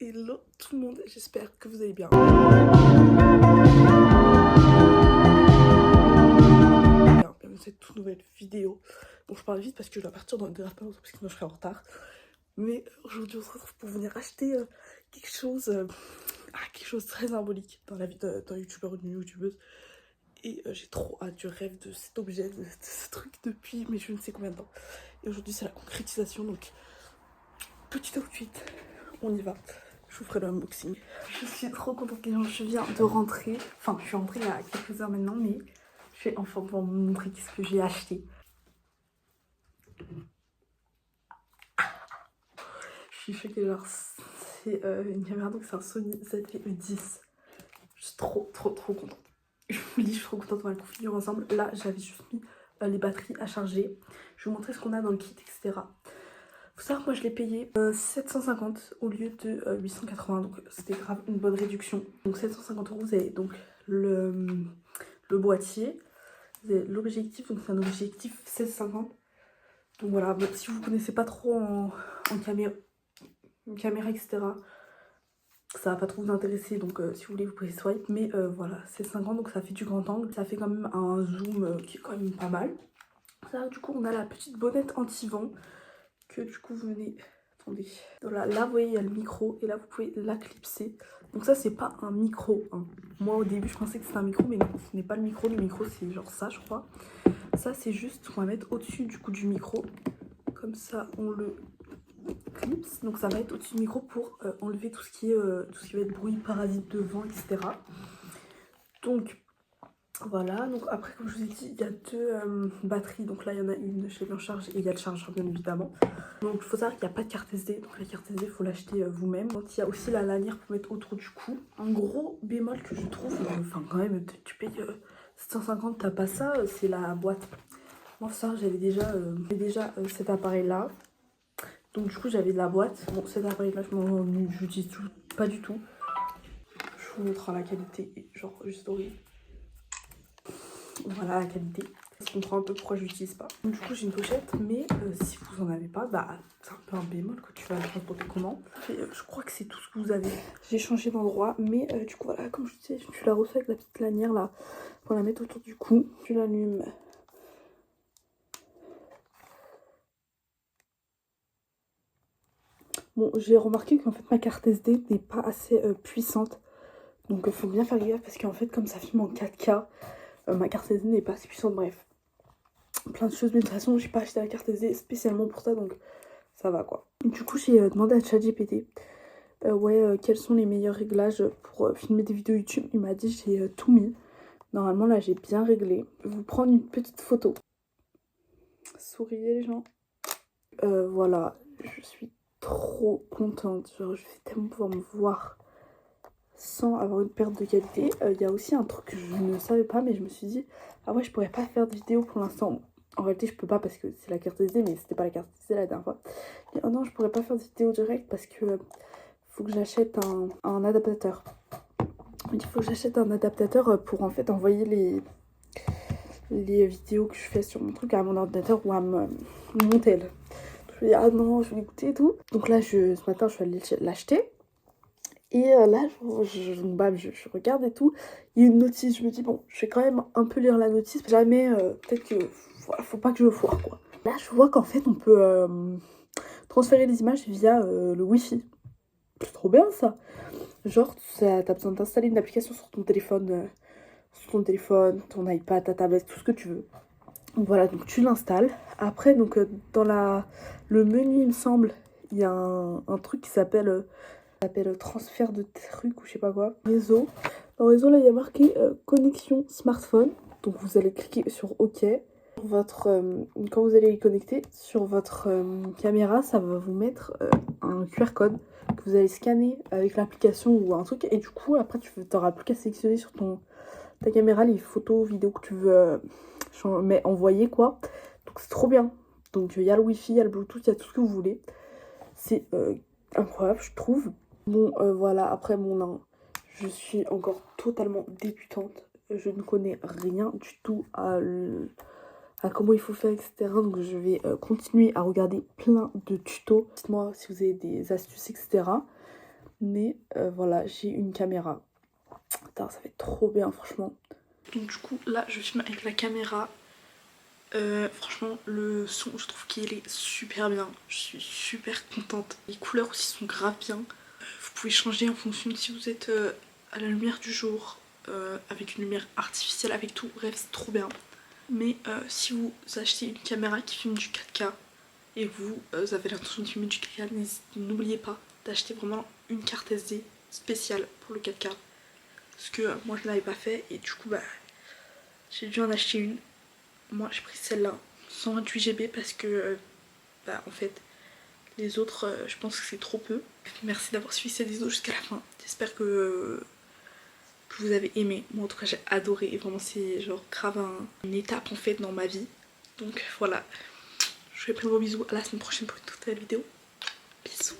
Hello tout le monde, j'espère que vous allez bien. Bienvenue dans cette toute nouvelle vidéo. Bon, je parle vite parce que je dois partir dans de la pause parce que sinon je serai en retard. Mais aujourd'hui on se retrouve pour venir acheter quelque chose de très symbolique dans la vie d'un youtubeur ou d'une youtubeuse. Et j'ai trop hâte, je rêve de cet objet, de ce truc depuis mais je ne sais combien de temps. Et aujourd'hui c'est la concrétisation, donc petit outfit, on y va. Je vous ferai le unboxing. Je suis trop contente que je viens de rentrer. Enfin, je suis rentrée il y a quelques heures maintenant, mais je vais enfin pouvoir vous montrer ce que j'ai acheté. Je suis choquée, genre, c'est une caméra, donc c'est un Sony ZV-E10. Je suis trop contente. Je vous dis, je suis trop contente, on va le configurer ensemble. Là, j'avais juste mis les batteries à charger. Je vais vous montrer ce qu'on a dans le kit, etc. Faut savoir, moi je l'ai payé 750 au lieu de 880, donc c'était grave une bonne réduction. Donc 750 €, vous avez donc le boîtier, vous avez l'objectif, donc c'est un objectif 1650. Donc voilà, bon, si vous ne connaissez pas trop en caméra, etc., ça va pas trop vous intéresser, donc si vous voulez vous pouvez swipe, mais voilà, c'est 50, donc ça fait du grand angle, ça fait quand même un zoom qui est quand même pas mal. Là du coup on a la petite bonnette anti-vent que du coup vous venez, attendez, voilà, là vous voyez il y a le micro et là vous pouvez la clipser. Donc ça c'est pas un micro, hein. Moi au début je pensais que c'était un micro, mais non, ce n'est pas le micro c'est genre ça je crois. Ça c'est juste, on va mettre au-dessus du coup du micro, comme ça on le clipse, donc ça va être au-dessus du micro pour enlever tout ce qui va être bruit, parasite de vent, etc. Donc voilà, donc après comme je vous ai dit, il y a deux batteries, donc là il y en a une, je l'ai mis en charge et il y a le chargeur bien évidemment. Donc il faut savoir qu'il n'y a pas de carte SD, donc la carte SD il faut l'acheter vous-même. Donc il y a aussi la lanière pour mettre autour du cou. Un gros bémol que je trouve, enfin quand même tu payes 750, t'as pas ça, c'est la boîte. Moi ça j'avais déjà cet appareil là. Donc du coup j'avais de la boîte. Bon cet appareil là je l'utilise pas du tout. Je vous montre la qualité, genre juste horrible. Voilà la qualité. Je comprends un peu pourquoi je l'utilise pas. Du coup j'ai une pochette, mais si vous en avez pas, bah c'est un peu un bémol que tu vas transporter comment. Et, je crois que c'est tout ce que vous avez. J'ai changé d'endroit, mais du coup voilà, comme je disais, tu la reçois avec la petite lanière là pour la mettre autour du cou. Tu l'allumes. Bon, j'ai remarqué qu'en fait ma carte SD n'est pas assez puissante, donc il faut bien faire gaffe parce qu'en fait comme ça filme en 4K, ma carte SD n'est pas assez puissante. Bref, plein de choses, mais de toute façon j'ai pas acheté la carte SD spécialement pour ça, donc ça va quoi. Du coup j'ai demandé à ChatGPT quels sont les meilleurs réglages pour filmer des vidéos YouTube. Il m'a dit j'ai tout mis. Normalement là j'ai bien réglé. Je vais vous prendre une petite photo. Souriez les gens. Voilà, je suis trop contente. Genre je vais tellement pouvoir me voir sans avoir une perte de qualité. Il y a aussi un truc que je ne savais pas, mais je me suis dit ah ouais je pourrais pas faire de vidéo pour l'instant. En réalité je peux pas parce que c'est la carte SD, mais c'était pas la carte SD la dernière fois. Et oh non je pourrais pas faire de vidéo direct parce que faut que j'achète un adaptateur. Il faut que j'achète un adaptateur pour en fait envoyer les vidéos que je fais sur mon truc à mon ordinateur ou à mon tel. Je me dis ah non je vais goûter et tout. Donc là ce matin je suis allée l'acheter. Et là je regarde et tout. Il y a une notice, je me dis bon je vais quand même un peu lire la notice. Jamais peut-être que voilà, faut pas que je foire quoi. Là je vois qu'en fait on peut transférer les images via le wifi. C'est trop bien ça. Genre, t'as besoin d'installer une application sur ton téléphone, ton iPad, ta tablette, tout ce que tu veux. Donc voilà, donc tu l'installes. Après, donc dans le menu, il me semble, il y a un truc qui s'appelle transfert de trucs ou je sais pas quoi. Réseau. Dans réseau, là, il y a marqué connexion smartphone. Donc vous allez cliquer sur OK. Quand vous allez y connecter, sur votre caméra, ça va vous mettre un QR code que vous allez scanner avec l'application ou un truc. Et du coup, après, tu n'auras plus qu'à sélectionner sur ta caméra les photos, vidéos que tu veux envoyer, quoi. Donc c'est trop bien. Donc il y a le Wi-Fi, il y a le Bluetooth, il y a tout ce que vous voulez. C'est incroyable, je trouve. Bon, voilà, après je suis encore totalement débutante. Je ne connais rien du tout à comment il faut faire, etc. Donc je vais continuer à regarder plein de tutos. Dites-moi si vous avez des astuces, etc. Mais voilà, j'ai une caméra. Putain, ça va être trop bien franchement. Donc du coup là je filme avec la caméra. Franchement le son je trouve qu'il est super bien. Je suis super contente. Les couleurs aussi sont grave bien. Vous pouvez changer en fonction de si vous êtes à la lumière du jour, avec une lumière artificielle, avec tout. Bref, c'est trop bien. Mais si vous achetez une caméra qui filme du 4K et vous avez l'intention de filmer du 4K, n'oubliez pas d'acheter vraiment une carte SD spéciale pour le 4K. Parce que moi je ne l'avais pas fait et du coup bah j'ai dû en acheter une. Moi j'ai pris celle-là, 128 Go, parce que bah en fait les autres je pense que c'est trop peu. Merci d'avoir suivi cette vidéo jusqu'à la fin. J'espère que vous avez aimé. Moi en tout cas j'ai adoré et vraiment c'est genre grave une étape en fait dans ma vie. Donc voilà, je vous fais plein de gros bisous, à la semaine prochaine pour une toute nouvelle vidéo. Bisous.